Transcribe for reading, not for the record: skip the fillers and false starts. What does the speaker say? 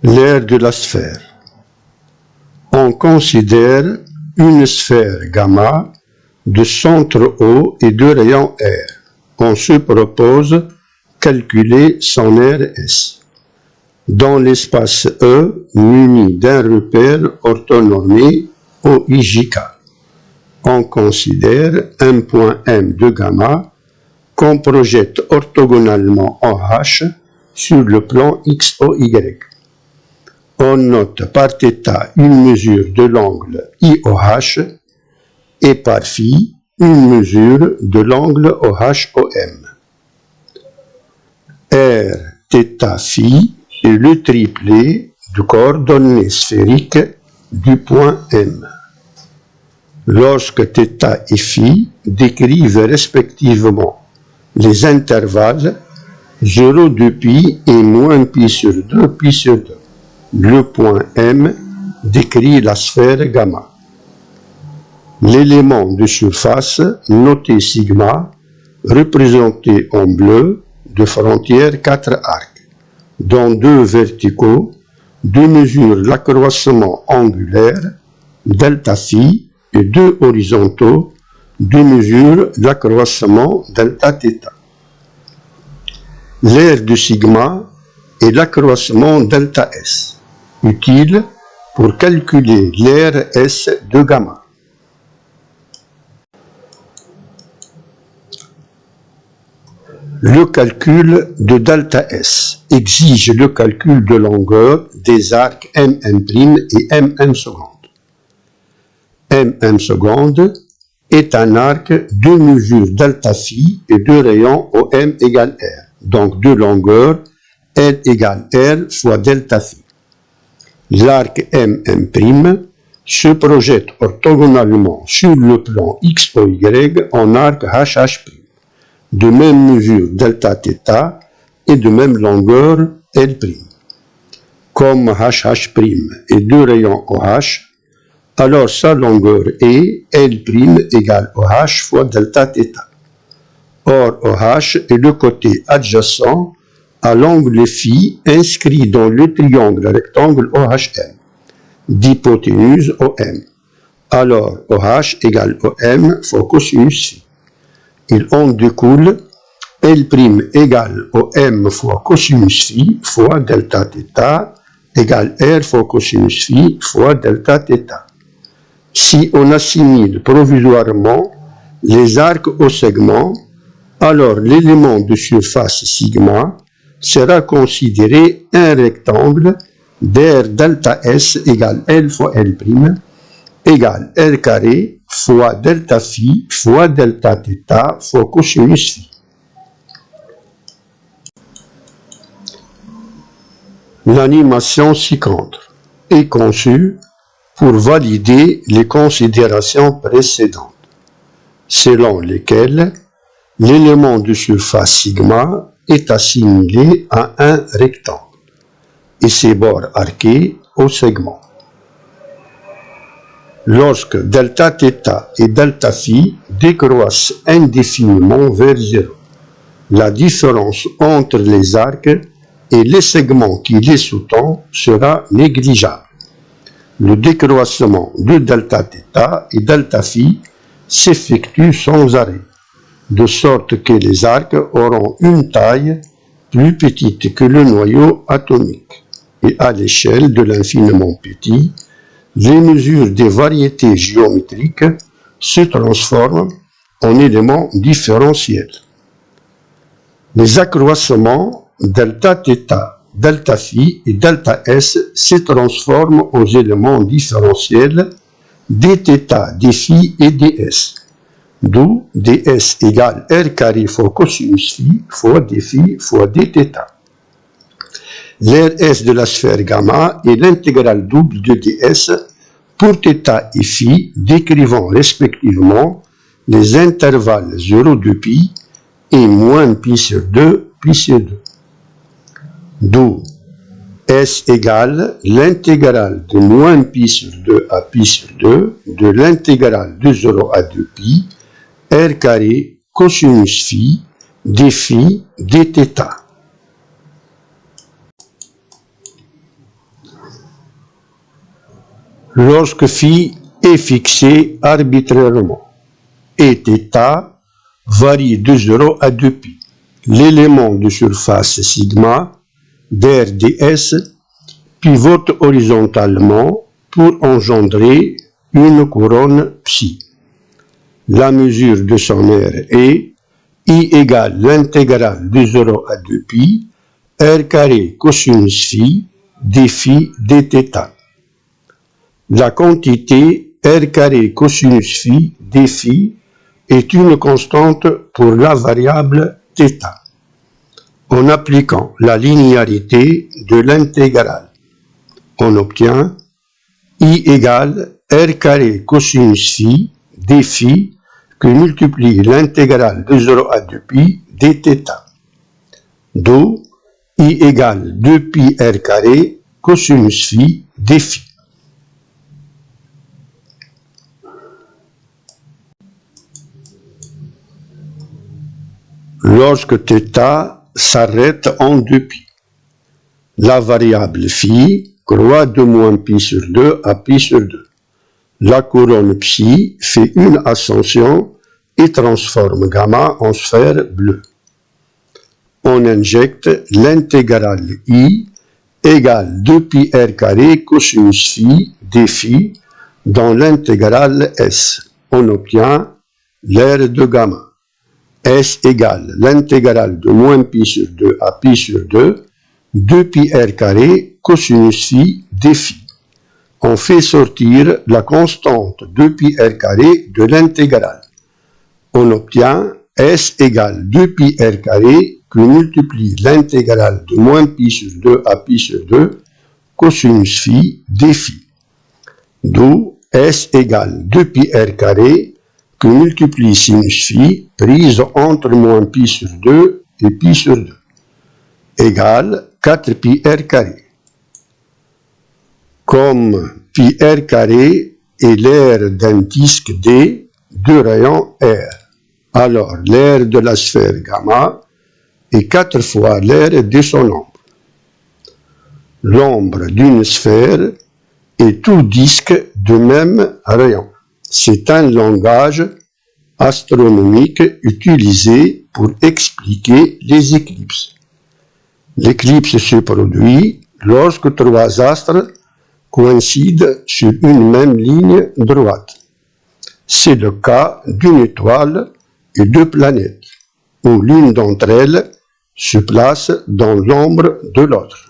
L'aire de la sphère. On considère une sphère gamma de centre O et de rayon R. On se propose calculer son aire S. Dans l'espace E, muni d'un repère orthonormé OIJK, on considère un point M de gamma qu'on projette orthogonalement en H sur le plan XOY. On note par θ une mesure de l'angle IOH et par phi une mesure de l'angle OHOM. R, θ, phi est le triplet de coordonnées sphériques du point M. Lorsque θ et phi décrivent respectivement les intervalles 0,2 pi et moins pi sur 2 pi sur 2, le point M décrit la sphère gamma. L'élément de surface, noté sigma, représenté en bleu, de frontière 4 arcs, dont 2 verticaux, mesure l'accroissement angulaire, delta phi, et 2 horizontaux, mesure l'accroissement delta θ. L'aire de sigma est l'accroissement delta S, utile pour calculer l'aire S de gamma. Le calcul de delta S exige le calcul de longueur des arcs MM' et MM seconde. MM seconde est un arc de mesure delta phi et de rayon OM égale R, donc de longueur L égale R fois delta phi. L'arc MM' se projette orthogonalement sur le plan XOY en arc HH', de même mesure delta θ et de même longueur L'. Comme HH' est de rayon OH, alors sa longueur est L' égale OH fois delta θ. Or, OH est le côté adjacent à l'angle phi inscrit dans le triangle rectangle OHM, d'hypoténuse OM. Alors, OH égale OM fois cosinus phi. Il en découle L' égale OM fois cosinus phi fois delta θ égale R fois cosinus phi fois delta θ. Si on assimile provisoirement les arcs au segment, alors l'élément de surface sigma sera considéré un rectangle d'aire delta S égale L fois L' égale R carré fois delta phi fois delta θ fois cosinus phi. L'animation ci-contre est conçue pour valider les considérations précédentes, selon lesquelles l'élément de surface sigma est assimilé à un rectangle et ses bords arqués au segment. Lorsque delta θ et delta phi décroissent indéfiniment vers 0, la différence entre les arcs et les segments qui les sous-tendent sera négligeable. Le décroissement de delta θ et delta phi s'effectue sans arrêt, de sorte que les arcs auront une taille plus petite que le noyau atomique. Et à l'échelle de l'infiniment petit, les mesures des variétés géométriques se transforment en éléments différentiels. Les accroissements delta θ, delta phi et delta S se transforment aux éléments différentiels dθ, dφ et ds, d'où ds égale R carré fois cosinus phi fois dφ fois dθ. L'aire S de la sphère gamma est l'intégrale double de ds pour θ et phi décrivant respectivement les intervalles 0,2 pi et moins pi sur 2 pi sur 2. D'où S égale l'intégrale de moins pi sur 2 à pi sur 2 de l'intégrale de 0 à 2 pi R carré cosinus phi dφ dθ. lorsque phi est fixé arbitrairement et θ varie de 0 à 2π. L'élément de surface sigma d'RDS pivote horizontalement pour engendrer une couronne psi. La mesure de son aire est I égale l'intégrale de 0 à 2π R carré cosinus phi dφ dθ. La quantité R carré cosinus phi dφ est une constante pour la variable θ. En appliquant la linéarité de l'intégrale, on obtient I égale R carré cosinus phi dφ que multiplie l'intégrale de 0 à 2π dθ. D'où I égale 2π R carré cosinus phi dφ. Lorsque θ s'arrête en 2π, la variable phi croît de moins π sur 2 à π sur 2. La couronne psi fait une ascension et transforme gamma en sphère bleue. On injecte l'intégrale I égale 2π R carré cosinus phi dφ dans l'intégrale S. On obtient l'aire de gamma. S égale l'intégrale de moins π sur 2 à π sur 2, 2π R carré cosinus phi dφ. On fait sortir la constante 2π R carré de l'intégrale. On obtient S égale 2π R carré qui multiplie l'intégrale de moins π sur 2 à π sur 2 cosinus phi dφ. D'où S égale 2π R carré qui multiplie sinus phi prise entre moins π sur 2 et π sur 2 égale 4π R carré. Comme π R carré est l'aire d'un disque D de rayon R, alors l'aire de la sphère gamma est 4 fois l'aire de son ombre. L'ombre d'une sphère est tout disque de même rayon. C'est un langage astronomique utilisé pour expliquer les éclipses. L'éclipse se produit lorsque 3 astres coïncident sur une même ligne droite. C'est le cas d'une étoile et 2 planètes, où l'une d'entre elles se place dans l'ombre de l'autre.